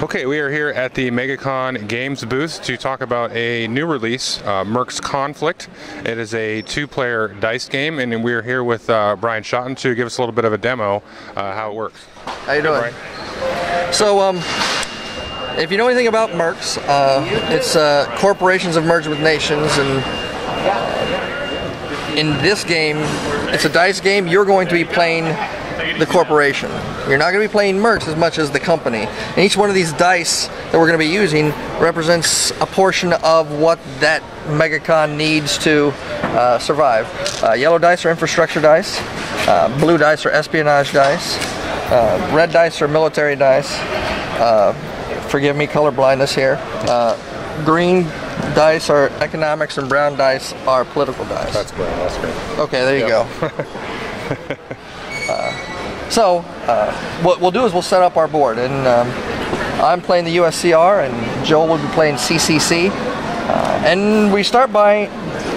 Okay, we are here at the MegaCon Games booth to talk about a new release, Mercs Conflict. It is a two-player dice game, and we are here with Brian Schotten to give us a little bit of a demo how it works. How you doing? Brian? So, if you know anything about Mercs, it's corporations have merged with nations, and in this game, it's a dice game. You're going to be playing the corporation. You're not going to be playing Mercs as much as the company. And each one of these dice that we're going to be using represents a portion of what that MegaCon needs to survive. Yellow dice are infrastructure dice. Blue dice are espionage dice. Red dice are military dice. Forgive me, color blindness here. Green dice are economics, and brown dice are political dice. That's great. That's great. Okay, there you go. So what we'll do is we'll set up our board, and I'm playing the USCR, and Joel will be playing CCC. And we start by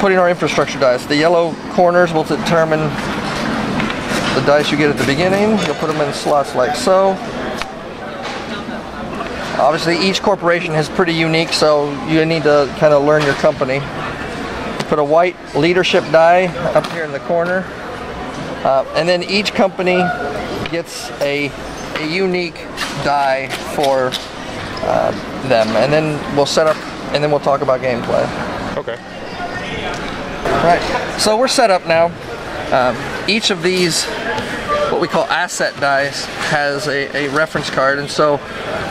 putting our infrastructure dice. The yellow corners will determine the dice you get at the beginning. You'll put them in slots like so. Obviously, each corporation is pretty unique, so you need to kind of learn your company. Put a white leadership die up here in the corner. And then each company gets a unique die for them, and then we'll set up, and then we'll talk about gameplay. Okay. Right. So we're set up now. Each of these, what we call asset dice, has a reference card, and so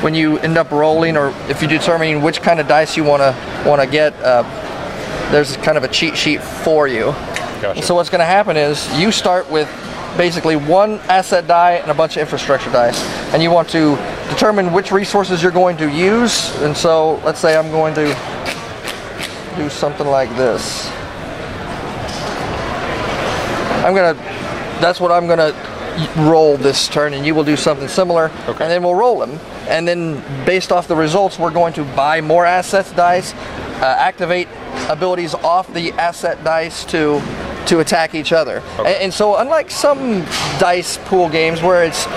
when you end up rolling, or if you're determining which kind of dice you want to get, there's kind of a cheat sheet for you. Gotcha. So what's going to happen is you start with basically one asset die and a bunch of infrastructure dice, and you want to determine which resources you're going to use. And so let's say I'm going to do something like this. That's what I'm gonna roll this turn, and you will do something similar. Okay. And then we'll roll them, and then based off the results, we're going to buy more assets dice, activate abilities off the asset dice to attack each other. Okay. And so unlike some dice pool games where it's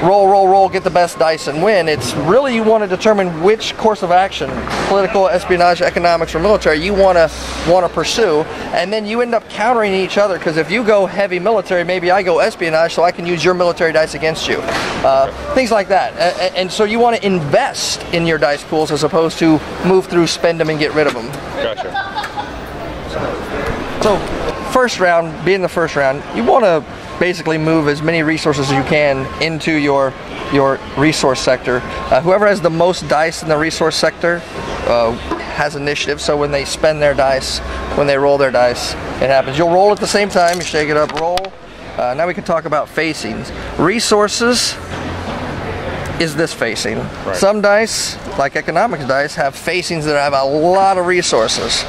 roll, get the best dice and win, it's really you want to determine which course of action, political, espionage, economics, or military, you want to pursue, and then you end up countering each other, because if you go heavy military, maybe I go espionage, so I can use your military dice against you. Things like that. And so you want to invest in your dice pools as opposed to move through, spend them, and get rid of them. Gotcha. So first round, being the first round, you want to basically move as many resources as you can into your resource sector. Whoever has the most dice in the resource sector has initiative, so when they spend their dice, when they roll their dice, it happens. You'll roll at the same time, you shake it up, roll. Now we can talk about facings. Resources is this facing. Right. Some dice, like economics dice, have facings that have a lot of resources.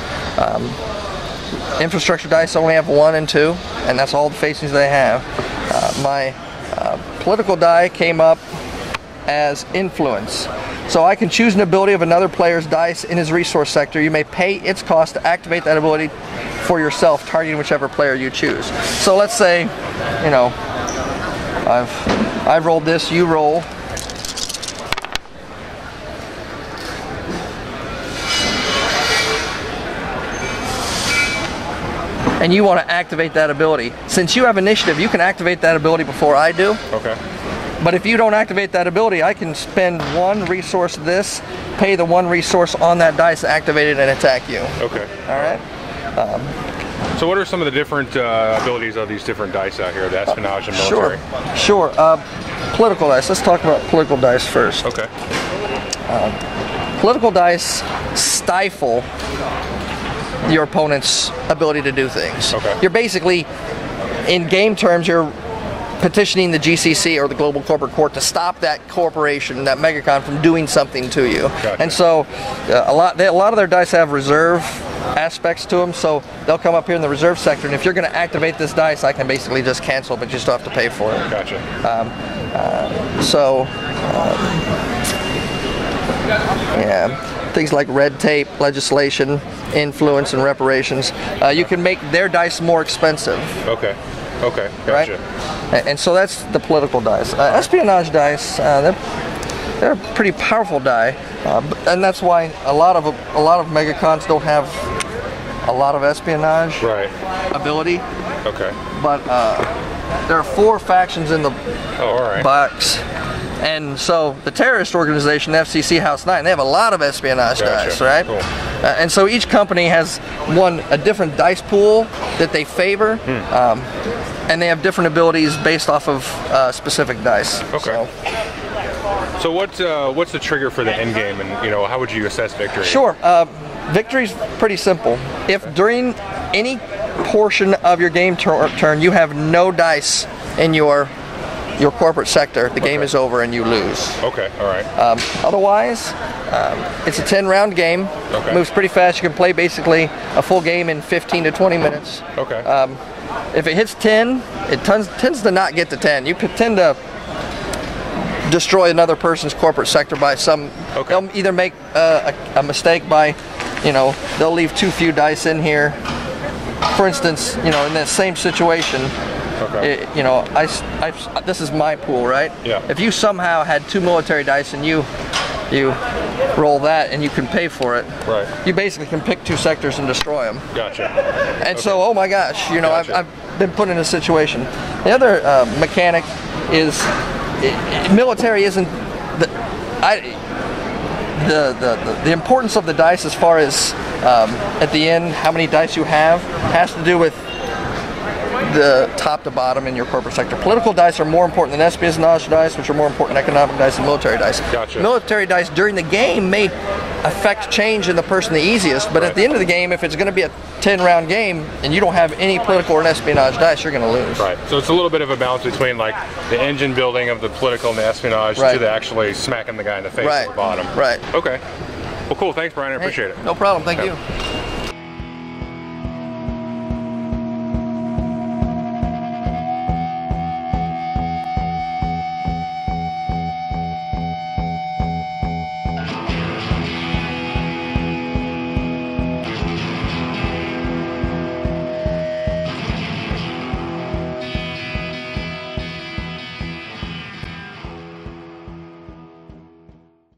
Infrastructure dice only have 1 and 2, and that's all the facings they have. My political die came up as influence. So I can choose an ability of another player's dice in his resource sector. You may pay its cost to activate that ability for yourself, targeting whichever player you choose. So let's say, you know, I've rolled this, you roll. And you want to activate that ability. Since you have initiative, you can activate that ability before I do. Okay. But if you don't activate that ability, I can spend 1 resource this, pay the 1 resource on that dice, activate it, and attack you. Okay. All right? So what are some of the different abilities of these different dice out here, the espionage and military? Sure. Political dice. Let's talk about political dice first. Okay. Political dice stifle your opponent's ability to do things. Okay. You're basically, in game terms, you're petitioning the GCC or the Global Corporate Court to stop that corporation, that MegaCon, from doing something to you. Gotcha. And so a lot of their dice have reserve aspects to them, so they'll come up here in the reserve sector, and if you're going to activate this dice, I can basically just cancel, but you still have to pay for it. Gotcha. Yeah. Things like red tape, legislation, influence, and reparations. You can make their dice more expensive. Okay. Okay. Gotcha. Right? And so that's the political dice. Espionage dice, they're a pretty powerful die, and that's why a lot of MegaCons don't have a lot of espionage ability. Okay. But there are 4 factions in the box. And so the terrorist organization, FCC House 9, they have a lot of espionage dice, right? Cool. And so each company has a different dice pool that they favor, and they have different abilities based off of specific dice. Okay. So what's the trigger for the end game, and how would you assess victory? Sure. Victory's pretty simple. If during any portion of your game turn you have no dice in your corporate sector, the game is over and you lose. Okay, all right. Otherwise, it's a 10-round game. Okay. Moves pretty fast. You can play basically a full game in 15 to 20 minutes. Okay. If it hits 10, it tends to not get to 10. You could tend to destroy another person's corporate sector by some. Okay. They'll either make a mistake by, they'll leave too few dice in here. For instance, in that same situation. Okay. This is my pool, right? Yeah. If you somehow had 2 military dice and you roll that and you can pay for it, right? You basically can pick 2 sectors and destroy them. Gotcha. And so, oh my gosh, gotcha. I've been put in a situation. The other mechanic is military isn't the importance of the dice as far as at the end how many dice you have has to do with the top to bottom in your corporate sector. Political dice are more important than espionage dice, which are more important than economic dice and military dice. Gotcha. Military dice during the game may affect change in the person the easiest, but at the end of the game, if it's going to be a 10-round game and you don't have any political or espionage dice, you're going to lose. Right. So it's a little bit of a balance between like the engine building of the political and the espionage to the actually smacking the guy in the face at the bottom. Right. Okay. Well, cool. Thanks, Brian. I appreciate it. No problem. Thank you.